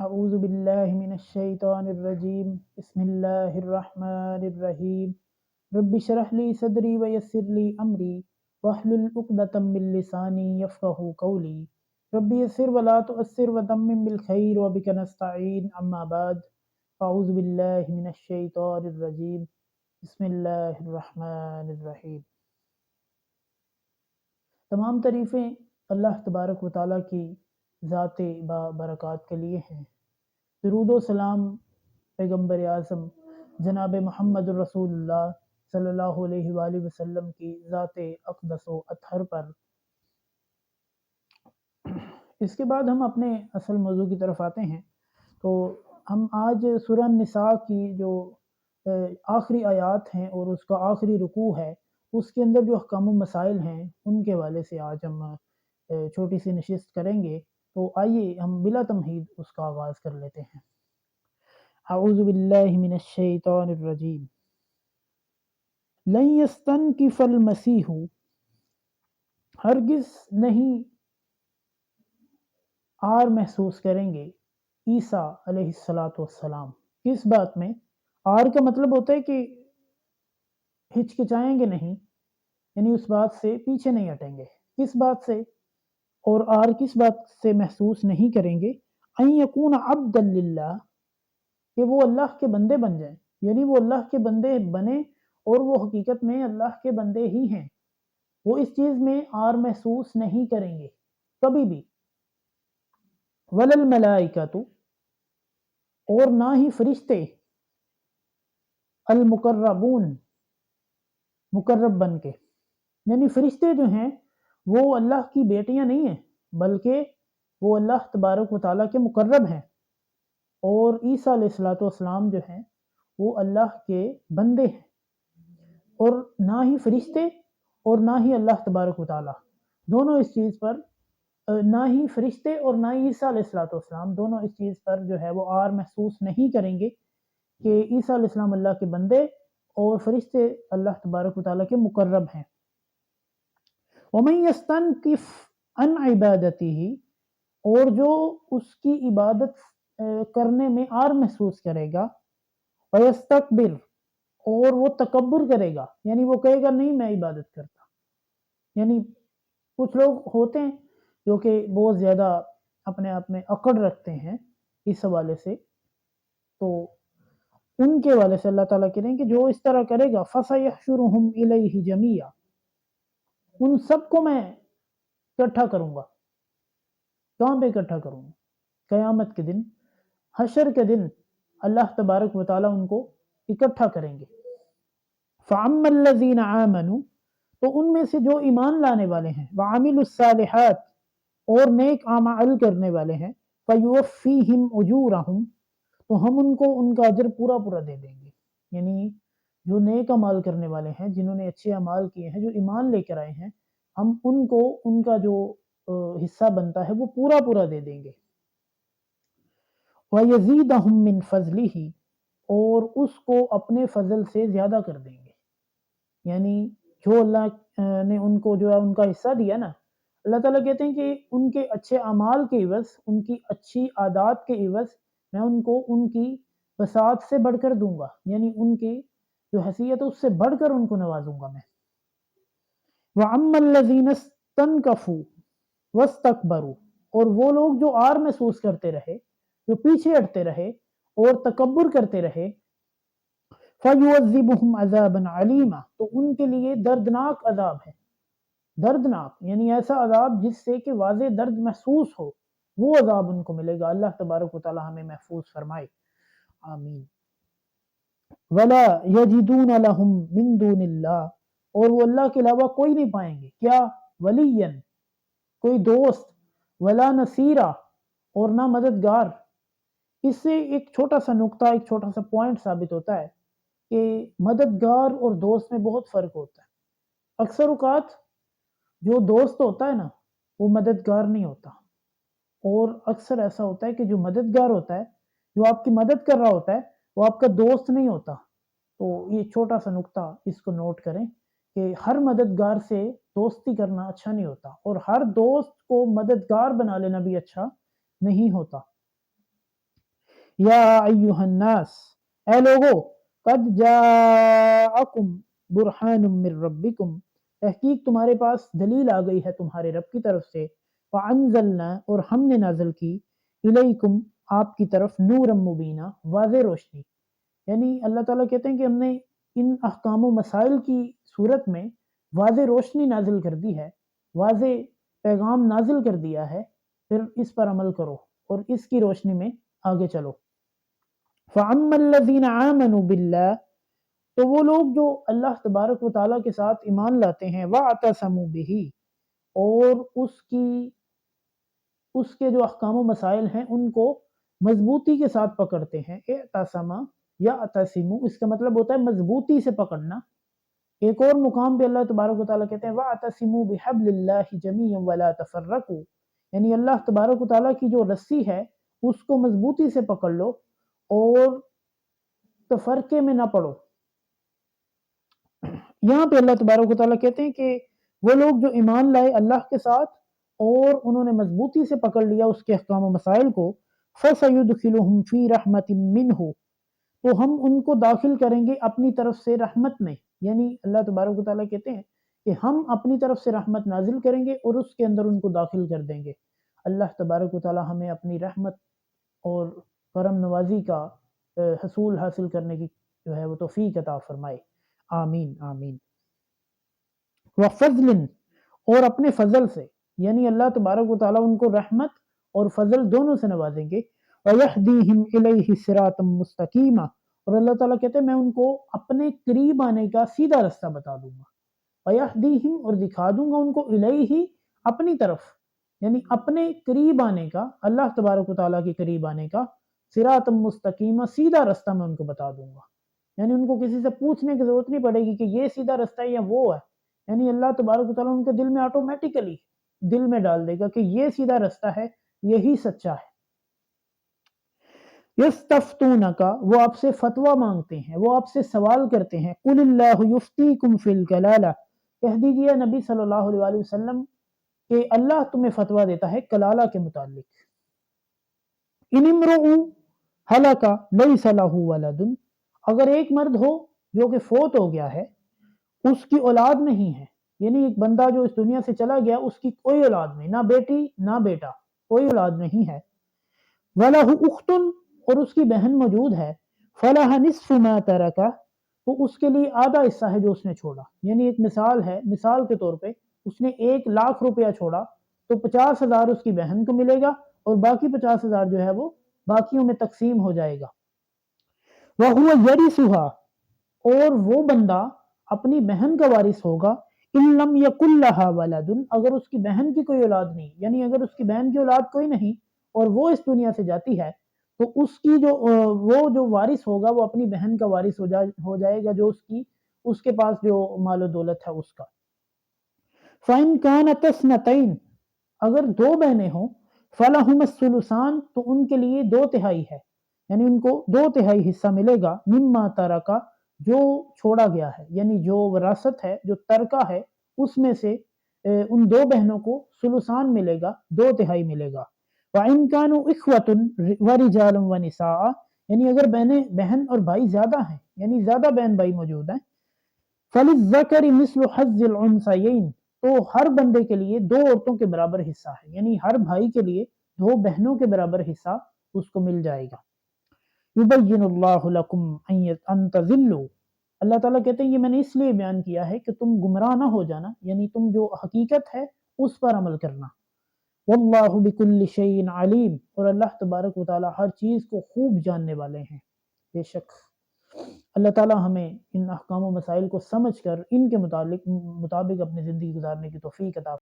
اعوذ باللہ من الشیطان الرجیم بسم اللہ الرحمن الرحیم رب اشرح لی صدری ویسر لی امری واحلل عقدۃ من لسانی یفقہوا قولی رب یسر ولا تعسر وتمم بالخیر وبک نستعین اما بعد اعوذ باللہ من الشیطان الرجیم بسم اللہ الرحمن الرحیم۔ تمام تعریفیں اللہ تبارک و تعالیٰ کی ذات با برکات کے لیے ہیں۔ درود و سلام پیغمبر اعظم جناب محمد الرسول اللہ صلی اللہ علیہ وآلہ وسلم کی ذات اقدس و اطہر پر۔ اس کے بعد ہم اپنے اصل موضوع کی طرف آتے ہیں۔ تو ہم آج سورہ النساء کی جو آخری آیات ہیں اور اس کا آخری رکوع ہے، اس کے اندر جو احکام و مسائل ہیں ان کے حوالے سے آج ہم چھوٹی سی نشست کریں گے۔ تو آئیے ہم بلا تمہید اس کا آغاز کر لیتے ہیں۔ اعوذ باللہ من الشیطان الرجیم۔ لن یستنکف المسیح، ہرگز نہیں آر محسوس کریں گے عیسیٰ علیہ السلام۔ کس بات میں؟ آر کا مطلب ہوتا ہے کہ ہچکچائیں گے نہیں، یعنی اس بات سے پیچھے نہیں ہٹیں گے۔ کس بات سے؟ اور آر کس بات سے محسوس نہیں کریں گے؟ ان یکون عبدا للہ، کہ وہ اللہ کے بندے بن جائیں، یعنی وہ اللہ کے بندے بنے اور وہ حقیقت میں اللہ کے بندے ہی ہیں۔ وہ اس چیز میں آر محسوس نہیں کریں گے کبھی بھی۔ وللملائکۃ، اور نہ ہی فرشتے، المقربون، مقرب بن کے، یعنی فرشتے جو ہیں وہ اللہ کی بیٹیاں نہیں ہیں بلکہ وہ اللہ تبارک و تعالیٰ کے مقرب ہیں، اور عیسیٰ علیہ السلام جو ہیں وہ اللہ کے بندے ہیں۔ اور نہ ہی فرشتے اور نہ ہی اللہ تبارک و تعالیٰ دونوں اس چیز پر، نہ ہی فرشتے اور نہ ہی عیسیٰ علیہ السلام دونوں اس چیز پر جو ہے وہ آر محسوس نہیں کریں گے کہ عیسیٰ علیہ السلام اللہ کے بندے اور فرشتے اللہ تبارک و تعالیٰ کے مقرب ہیں۔ وَمَن يَسْتَنْكِفْ عَنْ عِبَادَتِهِ، اور جو اس کی عبادت کرنے میں آر محسوس کرے گا، وَيَسْتَكْبِرْ، اور وہ تکبر کرے گا، یعنی وہ کہے گا نہیں میں عبادت کرتا۔ یعنی کچھ لوگ ہوتے ہیں جو کہ بہت زیادہ اپنے آپ میں اکڑ رکھتے ہیں اس حوالے سے، تو ان کے حوالے سے اللہ تعالیٰ کہہ رہے ہیں کہ جو اس طرح کرے گا فَسَيَحْشُرُهُمْ إِلَيْهِ جَمِيعًا، ان سب کو میں اکٹھا کروں گا۔ کہاں پہ اکٹھا کروں گا؟ قیامت کے دن، حشر کے دن اللہ تبارک و تعالیٰ ان کو اکٹھا کریں گے۔ فَأَمَّا الَّذِينَ آمَنُوا، تو ان میں سے جو ایمان لانے والے ہیں، وَعَمِلُوا الصَّالِحَاتِ، اور نیک اعمال کرنے والے ہیں، فَيُوَفِّيهِمْ أُجُورَهُمْ، تو ہم ان کو ان کا اجر پورا پورا دے دیں گے۔ یعنی جو نیک اعمال کرنے والے ہیں، جنہوں نے اچھے اعمال کیے ہیں، جو ایمان لے کر آئے ہیں، ہم ان کو ان کا جو حصہ بنتا ہے وہ پورا پورا دے دیں گے۔ وَيَزِيدَهُم مِّن فَضْلِهِ، اور اس کو اپنے فضل سے زیادہ کر دیں گے۔ یعنی جو اللہ نے ان کو جو ہے ان کا حصہ دیا نا، اللہ تعالیٰ کہتے ہیں کہ ان کے اچھے اعمال کے عوض، ان کی اچھی عادات کے عوض میں ان کو ان کی وسعت سے بڑھ کر دوں گا، یعنی ان کی جو حیثیت ہے اس سے بڑھ کر ان کو نوازوں گا میں۔ وَأَمَّا الَّذِينَ اسْتَنكَفُوا وَاسْتَكْبَرُوا، اور وہ لوگ جو آر محسوس کرتے رہے، جو پیچھے ہٹتے رہے اور تکبر کرتے رہے، فَيُعَذِّبُهُمْ عَذَابًا عَلِيمًا، تو ان کے لیے دردناک عذاب ہے۔ دردناک یعنی ایسا عذاب جس سے کہ واضح درد محسوس ہو، وہ عذاب ان کو ملے گا۔ اللہ تبارک و تعالیٰ ہمیں محفوظ فرمائے، آمین۔ وَلَا يَجِدُونَ لَهُم مِّن دُونِ اللَّهِ، اور وہ اللہ کے علاوہ کوئی نہیں پائیں گے، کیا؟ ولیًا، کوئی دوست، ولا نصیرہ، اور نہ مددگار۔ اس سے ایک چھوٹا سا نقطہ، ایک چھوٹا سا پوائنٹ ثابت ہوتا ہے کہ مددگار اور دوست میں بہت فرق ہوتا ہے۔ اکثر اوقات جو دوست ہوتا ہے نا وہ مددگار نہیں ہوتا، اور اکثر ایسا ہوتا ہے کہ جو مددگار ہوتا ہے، جو آپ کی مدد کر رہا ہوتا ہے، وہ آپ کا دوست نہیں ہوتا۔ تو یہ چھوٹا سا نقطہ اس کو نوٹ کریں کہ ہر مددگار سے دوستی کرنا اچھا نہیں ہوتا، اور ہر دوست کو مددگار بنا لینا بھی اچھا نہیں ہوتا۔ یا ایھا الناس، اے لوگو، قد جاءکم برہان من ربکم، تحقیق تمہارے پاس دلیل آ گئی ہے تمہارے رب کی طرف سے، فانزلنا، اور ہم نے نازل کی، الیکم، آپ کی طرف، نورا مبینہ، واضح روشنی، یعنی اللہ تعالیٰ کہتے ہیں کہ ہم نے ان احکام و مسائل کی صورت میں واضح روشنی نازل کر دی ہے، واضح پیغام نازل کر دیا ہے، پھر اس پر عمل کرو اور اس کی روشنی میں آگے چلو۔ فَأَمَّا الَّذِينَ آمَنُوا بِاللَّهِ، تو وہ لوگ جو اللہ تبارک و تعالیٰ کے ساتھ ایمان لاتے ہیں، وَاعْتَصَمُوا بِهِ، اور اس کے جو احکام و مسائل ہیں ان کو مضبوطی کے ساتھ پکڑتے ہیں، اعتصما یا اعتصموا، اس کا مطلب ہوتا ہے مضبوطی سے پکڑنا۔ ایک اور مقام پہ اللہ تبارک و تعالیٰ کہتے ہیں وَاعْتَصِمُوا بِحَبْلِ اللَّهِ جَمِيعًا وَلَا تَفَرَّقُوا، یعنی اللہ تبارک و تعالیٰ کی جو رسی ہے اس کو مضبوطی سے پکڑ لو اور تفرقے میں نہ پڑو۔ یہاں پہ اللہ تبارک و تعالیٰ کہتے ہیں کہ وہ لوگ جو ایمان لائے اللہ کے ساتھ اور انہوں نے مضبوطی سے پکڑ لیا اس کے احکام و مسائل کو، فَسَيُدْخِلُهُمْ فِي رَحْمَةٍ مِّنْهُ، تو ہم ان کو داخل کریں گے اپنی طرف سے رحمت میں، یعنی اللہ تبارک و تعالیٰ کہتے ہیں کہ ہم اپنی طرف سے رحمت نازل کریں گے اور اس کے اندر ان کو داخل کر دیں گے۔ اللہ تبارک و تعالیٰ ہمیں اپنی رحمت اور کرم نوازی کا حصول حاصل کرنے کی جو ہے وہ توفیق عطا فرمائے، آمین آمین۔ وَفَضْلٍ، اور اپنے فضل سے، یعنی اللہ تبارک و تعالیٰ ان کو رحمت اور فضل دونوں سے نوازیں گے۔ وَيَهْدِيهِمْ إِلَيْهِ صِرَاطًا مُسْتَقِيمًا، اور اللہ تعالیٰ کہتے ہیں میں ان کو اپنے قریب آنے کا سیدھا رستہ بتا دوں گا۔ وَيَهْدِيهِمْ، اور دکھا دوں گا ان کو، إِلَيْهِ، اپنی طرف، یعنی اپنے قریب آنے کا، اللہ تبارک و تعالیٰ کے قریب آنے کا، صراطًا مستقیمہ، سیدھا رستہ میں ان کو بتا دوں گا، یعنی ان کو کسی سے پوچھنے کی ضرورت نہیں پڑے گی کہ یہ سیدھا رستہ ہے یا وہ ہے، یعنی اللہ تبارک و تعالیٰ ان کے دل میں آٹومیٹیکلی دل میں ڈال دے گا کہ یہ سیدھا رستہ ہے، یہی سچا ہے۔ یستفتونک، وہ آپ سے فتویٰ مانگتے ہیں، وہ آپ سے سوال کرتے ہیں، قل اللہ یفتیکم فی الکلالہ، کہہ دیجئے نبی صلی اللہ علیہ وآلہ وسلم کہ اللہ تمہیں فتویٰ دیتا ہے کلالہ کے متعلق۔ ان امرؤ ہلک لیس لہ ولد، اگر ایک مرد ہو جو کہ فوت ہو گیا ہے، اس کی اولاد نہیں ہے، یعنی ایک بندہ جو اس دنیا سے چلا گیا اس کی کوئی اولاد نہیں، نہ بیٹی نہ بیٹا، کوئی اولاد نہیں ہے، وَلَهُ أُخْتٌ، اور اس کی بہن موجود ہے، فَلَهَا نِصْفُ مَا تَرَكَ، تو اس کے لیے آدھا حصہ ہے جو اس نے چھوڑا، یعنی ایک مثال ہے، مثال کے طور پہ اس نے 1,00,000 روپیہ چھوڑا تو 50,000 اس کی بہن کو ملے گا اور باقی 50,000 جو ہے وہ باقیوں میں تقسیم ہو جائے گا۔ وَهُوَ يَرِثُهَا، اور وہ بندہ اپنی بہن کا وارث ہوگا، إِن لَمْ يَكُنْ لَهَا وَلَدٌ، اگر اس کی بہن کی کوئی اولاد نہیں، یعنی اگر اس کی بہن کی اولاد کوئی نہیں اور وہ اس دنیا سے جاتی ہے تو اس کی وہ جو وارث ہوگا وہ اپنی بہن کا وارث ہو جائے گا، جو اس کے پاس جو مال و دولت ہے اس کا۔ فَإِن كَانَتَا اثْنَتَيْنِ، اگر دو بہنیں ہوں، فَلَهُمَا الثُّلُثَانِ، تو ان کے لیے 2/3 ہے، یعنی ان کو 2/3 حصہ ملے گا، مما ترکا، جو چھوڑا گیا ہے، یعنی جو وراثت ہے، جو ترکہ ہے، اس میں سے ان دو بہنوں کو ثلثان ملے گا، 2/3 ملے گا۔ وَإِن كَانُوا إِخْوَةٌ وَرِجَالٌ وَنِسَاءٌ، یعنی اگر بہن اور بھائی زیادہ ہیں، یعنی زیادہ بہن بھائی موجود ہیں، فَلِلذَّكَرِ مِثْلُ حَظِّ الْأُنثَيَيْنِ، تو ہر بندے کے لیے 2 عورتوں کے برابر حصہ ہے، یعنی ہر بھائی کے لیے 2 بہنوں کے برابر حصہ اس کو مل جائے گا۔ یبین اللہ لکم ان تضلوا، اللہ تعالیٰ کہتے ہیں یہ میں نے اس لیے بیان کیا ہے کہ تم گمراہ نہ ہو جانا، یعنی تم جو حقیقت ہے اس پر عمل کرنا۔ واللہ بکل شیء علیم، اور اللہ تبارک و تعالیٰ ہر چیز کو خوب جاننے والے ہیں، بے شک۔ اللہ تعالیٰ ہمیں ان احکام و مسائل کو سمجھ کر ان کے مطابق اپنی زندگی گزارنے کی توفیق عطا